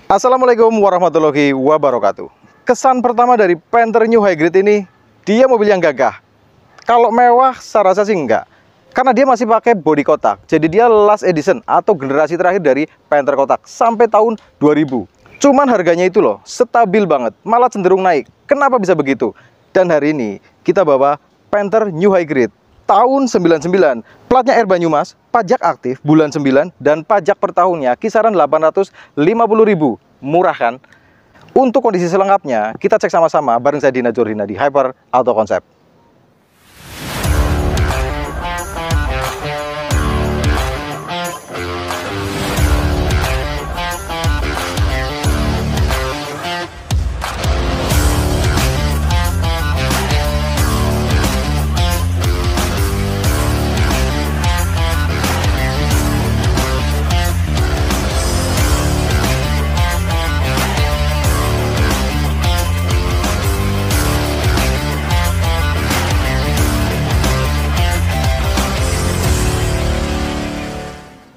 Assalamualaikum warahmatullahi wabarakatuh. Kesan pertama dari Panther New Hybrid ini, dia mobil yang gagah. Kalau mewah, saya rasa sih enggak. Karena dia masih pakai bodi kotak. Jadi dia last edition atau generasi terakhir dari Panther kotak sampai tahun 2000. Cuman harganya itu loh, stabil banget, malah cenderung naik. Kenapa bisa begitu? Dan hari ini kita bawa Panther New Hybrid tahun 99, platnya Air Banyumas, pajak aktif bulan 9, dan pajak per tahunnya kisaran 850.000. Murah kan? Untuk kondisi selengkapnya, kita cek sama-sama bareng saya Dina Jordina di Hyper Auto Concept.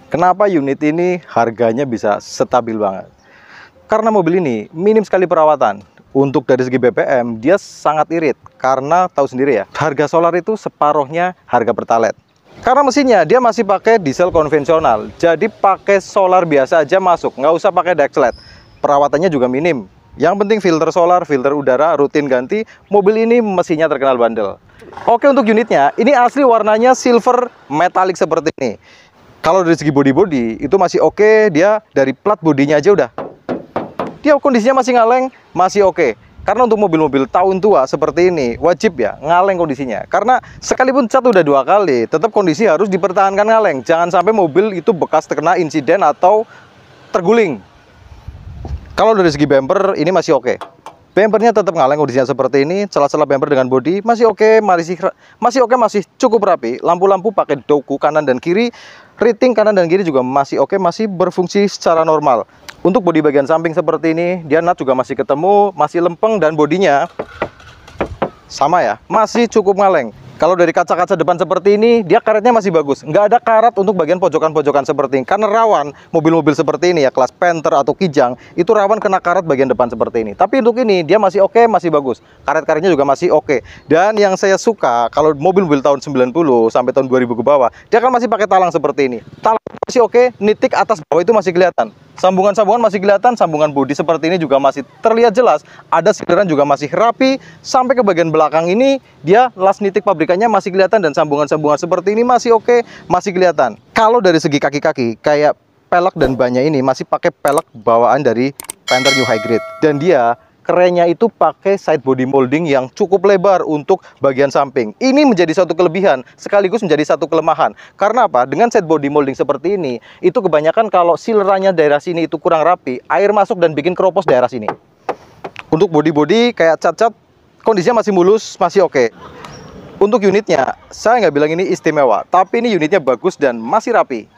Kenapa unit ini harganya bisa stabil banget? Karena mobil ini minim sekali perawatan. Untuk dari segi BPM, dia sangat irit. Karena tahu sendiri ya, harga solar itu separuhnya harga Pertalite. Karena mesinnya dia masih pakai diesel konvensional. Jadi pakai solar biasa aja masuk, nggak usah pakai Dexlet. Perawatannya juga minim. Yang penting filter solar, filter udara, rutin ganti. Mobil ini mesinnya terkenal bandel. Oke, untuk unitnya, ini asli warnanya silver metallic seperti ini. Kalau dari segi bodi itu masih oke, dia dari plat bodinya aja udah. Dia kondisinya masih ngaleng, masih oke. Karena untuk mobil-mobil tahun tua seperti ini wajib ya ngaleng kondisinya. Karena sekalipun cat udah 2 kali, tetap kondisi harus dipertahankan ngaleng. Jangan sampai mobil itu bekas terkena insiden atau terguling. Kalau dari segi bumper ini masih oke. Bumpernya tetap ngaleng kondisinya seperti ini, celah-celah bumper dengan bodi masih oke, masih cukup rapi. Lampu-lampu pakai doku kanan dan kiri, rating kanan dan kiri juga masih oke, masih berfungsi secara normal. Untuk bodi bagian samping seperti ini, dia nut juga masih ketemu, masih lempeng dan bodinya sama ya, masih cukup ngaleng. Kalau dari kaca-kaca depan seperti ini, dia karetnya masih bagus. Nggak ada karat untuk bagian pojokan-pojokan seperti ini. Karena rawan mobil-mobil seperti ini ya, kelas Panther atau Kijang, itu rawan kena karat bagian depan seperti ini. Tapi untuk ini, dia masih oke, masih bagus. Karet-karetnya juga masih oke. Dan yang saya suka, kalau mobil-mobil tahun 90 sampai tahun 2000 ke bawah, dia kan masih pakai talang seperti ini. Talang masih oke, nitik atas bawah itu masih kelihatan. Sambungan-sambungan masih kelihatan, sambungan bodi seperti ini juga masih terlihat jelas. Ada siliran juga masih rapi. Sampai ke bagian belakang ini, dia las nitik pabrikannya masih kelihatan. Dan sambungan-sambungan seperti ini masih oke, masih kelihatan. Kalau dari segi kaki-kaki, kayak pelek dan bannya ini masih pakai pelek bawaan dari Panther New Hybrid. Dan dia kerennya itu pakai side body molding yang cukup lebar untuk bagian samping. Ini menjadi satu kelebihan, sekaligus menjadi satu kelemahan. Karena apa? Dengan side body molding seperti ini, itu kebanyakan kalau silerannya daerah sini itu kurang rapi, air masuk dan bikin keropos daerah sini. Untuk body-body kayak cat-cat, kondisinya masih mulus, masih oke. Untuk unitnya, saya nggak bilang ini istimewa, tapi ini unitnya bagus dan masih rapi.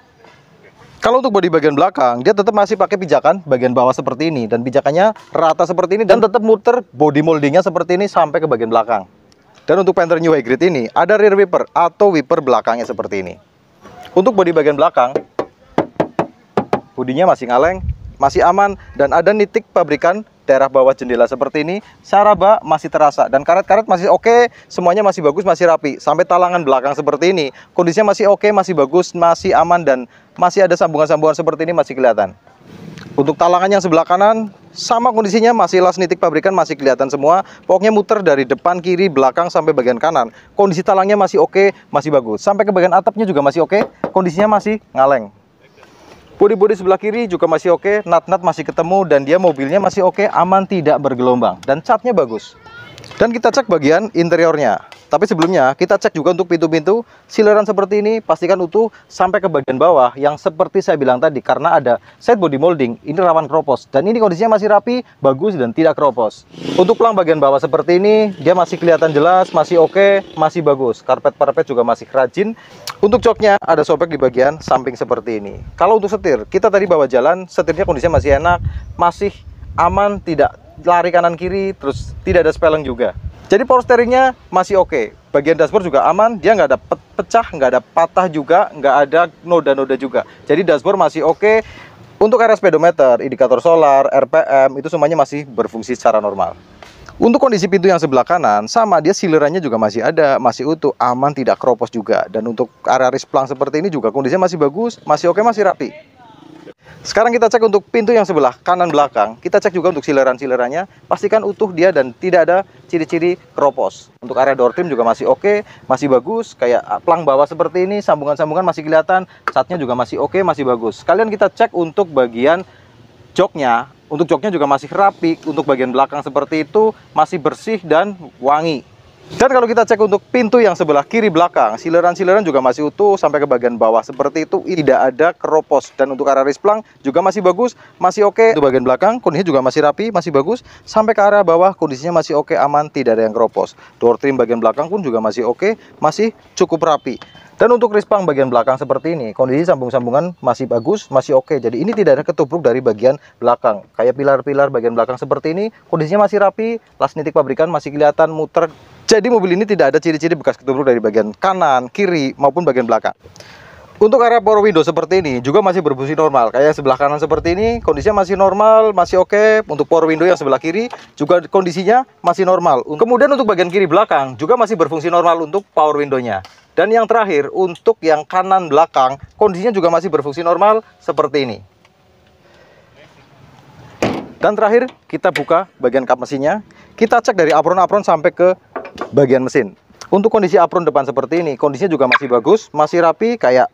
Kalau untuk bodi bagian belakang, dia tetap masih pakai pijakan bagian bawah seperti ini. Dan pijakannya rata seperti ini. Dan tetap muter body moldingnya seperti ini sampai ke bagian belakang. Dan untuk Panther New Hybrid ini, ada rear wiper atau wiper belakangnya seperti ini. Untuk bodi bagian belakang, bodinya masih ngaleng, masih aman. Dan ada nitik pabrikan daerah bawah jendela seperti ini. Saraba masih terasa. Dan karet-karet masih oke, semuanya masih bagus, masih rapi. Sampai talangan belakang seperti ini, kondisinya masih oke, masih bagus, masih aman. Dan masih ada sambungan-sambungan seperti ini masih kelihatan. Untuk talangan yang sebelah kanan sama kondisinya, masih las nitik pabrikan masih kelihatan semua. Pokoknya muter dari depan, kiri, belakang sampai bagian kanan. Kondisi talangnya masih oke, masih bagus. Sampai ke bagian atapnya juga masih oke, kondisinya masih ngaleng. Bodi-bodi sebelah kiri juga masih oke, nut-nut masih ketemu dan dia mobilnya masih oke, aman, tidak bergelombang dan catnya bagus. Dan kita cek bagian interiornya. Tapi sebelumnya kita cek juga untuk pintu-pintu, sileran seperti ini pastikan utuh sampai ke bagian bawah yang seperti saya bilang tadi, karena ada side body molding, ini rawan keropos dan ini kondisinya masih rapi, bagus dan tidak keropos. Untuk pelang bagian bawah seperti ini, dia masih kelihatan jelas, masih oke, masih bagus. Karpet-karpet juga masih rajin. Untuk joknya ada sobek di bagian samping seperti ini. Kalau untuk setir, kita tadi bawa jalan, setirnya kondisinya masih enak, masih aman, tidak lari kanan kiri, terus tidak ada speleng juga. Jadi power steeringnya masih oke. Bagian dashboard juga aman, dia nggak ada pecah, nggak ada patah juga, nggak ada noda-noda juga. Jadi dashboard masih oke, Untuk area speedometer, indikator solar, RPM itu semuanya masih berfungsi secara normal. Untuk kondisi pintu yang sebelah kanan, sama, dia silerannya juga masih ada, masih utuh, aman, tidak keropos juga. Dan untuk area risplang seperti ini juga kondisinya masih bagus, masih oke, masih rapi. Sekarang kita cek untuk pintu yang sebelah kanan belakang. Kita cek juga untuk sileran-silerannya, pastikan utuh dia dan tidak ada ciri-ciri keropos. Untuk area door trim juga masih oke, masih bagus. Kayak plang bawah seperti ini, sambungan-sambungan masih kelihatan, catnya juga masih oke, masih bagus. Sekalian kita cek untuk bagian joknya. Untuk joknya juga masih rapi. Untuk bagian belakang seperti itu masih bersih dan wangi. Dan kalau kita cek untuk pintu yang sebelah kiri belakang, sileran-sileran juga masih utuh sampai ke bagian bawah seperti itu, tidak ada keropos. Dan untuk area risplang juga masih bagus, masih oke. Untuk bagian belakang kondisinya juga masih rapi, masih bagus. Sampai ke area bawah kondisinya masih oke, aman, tidak ada yang keropos. Door trim bagian belakang pun juga masih oke, masih cukup rapi. Dan untuk risplang bagian belakang seperti ini, kondisi sambung-sambungan masih bagus, masih oke. Jadi ini tidak ada ketubruk dari bagian belakang. Kayak pilar-pilar bagian belakang seperti ini, kondisinya masih rapi, las nitik pabrikan masih kelihatan muter. Jadi mobil ini tidak ada ciri-ciri bekas ketubruk dari bagian kanan, kiri, maupun bagian belakang. Untuk area power window seperti ini juga masih berfungsi normal. Kayak sebelah kanan seperti ini, kondisinya masih normal, masih oke. Untuk power window yang sebelah kiri juga kondisinya masih normal. Kemudian untuk bagian kiri belakang juga masih berfungsi normal untuk power window-nya. Dan yang terakhir, untuk yang kanan belakang, kondisinya juga masih berfungsi normal seperti ini. Dan terakhir, kita buka bagian kap mesinnya. Kita cek dari apron-apron sampai ke bagian mesin. Untuk kondisi apron depan seperti ini, kondisinya juga masih bagus, masih rapi. Kayak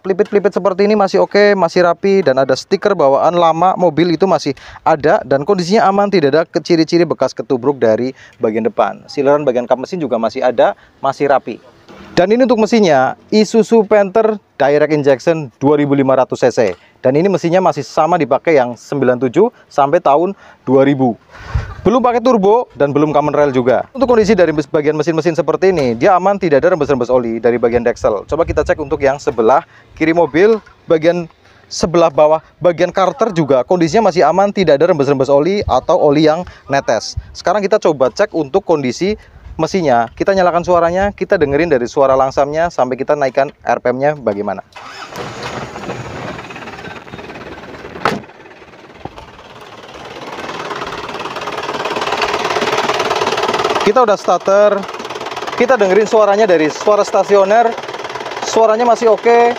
pelipit-pelipit seperti ini masih oke, masih rapi. Dan ada stiker bawaan lama mobil itu masih ada. Dan kondisinya aman, tidak ada ciri-ciri bekas ketubruk dari bagian depan. Sileran bagian kap mesin juga masih ada, masih rapi. Dan ini untuk mesinnya Isuzu Panther Direct Injection 2500 cc. Dan ini mesinnya masih sama dipakai yang 97 sampai tahun 2000. Belum pakai turbo dan belum common rail juga. Untuk kondisi dari bagian mesin-mesin seperti ini, dia aman, tidak ada rembes-rembes oli dari bagian deksel. Coba kita cek untuk yang sebelah kiri mobil, bagian sebelah bawah, bagian karter juga kondisinya masih aman, tidak ada rembes-rembes oli atau oli yang netes. Sekarang kita coba cek untuk kondisi mesinnya. Kita nyalakan suaranya, kita dengerin dari suara langsamnya sampai kita naikkan RPM-nya bagaimana. Kita udah starter, kita dengerin suaranya dari suara stasioner, suaranya masih oke,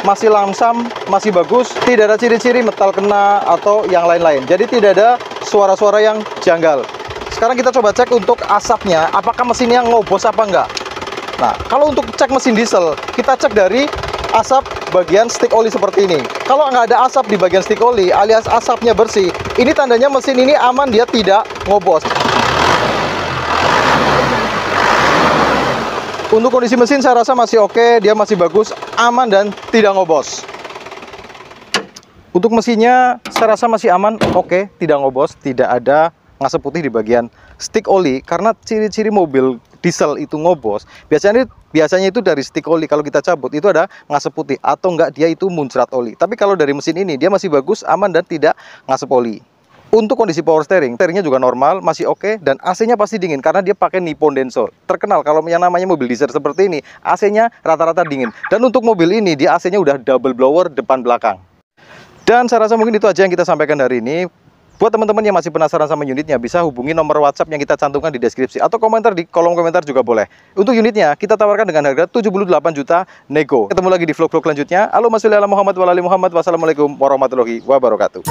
masih lamsam, masih bagus, tidak ada ciri-ciri metal kena atau yang lain-lain. Jadi tidak ada suara-suara yang janggal. Sekarang kita coba cek untuk asapnya, apakah mesinnya ngobos apa enggak. Nah, kalau untuk cek mesin diesel, kita cek dari asap bagian stick oli seperti ini. Kalau nggak ada asap di bagian stick oli alias asapnya bersih, ini tandanya mesin ini aman, dia tidak ngobos. Untuk kondisi mesin saya rasa masih oke, dia masih bagus, aman dan tidak ngobos. Untuk mesinnya saya rasa masih aman, oke, tidak ngobos, tidak ada ngasap putih di bagian stick oli. Karena ciri-ciri mobil diesel itu ngobos, biasanya itu dari stick oli. Kalau kita cabut itu ada ngasap putih atau enggak dia itu muncrat oli. Tapi kalau dari mesin ini dia masih bagus, aman dan tidak ngasap oli. Untuk kondisi power steering, steeringnya juga normal, masih oke, dan AC-nya pasti dingin karena dia pakai Nippon Denso. Terkenal kalau yang namanya mobil diesel seperti ini, AC-nya rata-rata dingin. Dan untuk mobil ini, dia AC-nya udah double blower depan belakang. Dan saya rasa mungkin itu aja yang kita sampaikan hari ini. Buat teman-teman yang masih penasaran sama unitnya, bisa hubungi nomor WhatsApp yang kita cantumkan di deskripsi atau komentar di kolom komentar juga boleh. Untuk unitnya kita tawarkan dengan harga 78 juta nego. Ketemu lagi di vlog-vlog selanjutnya. Halo Mas Muhammad wa ali Muhammad. Wassalamualaikum warahmatullahi wabarakatuh.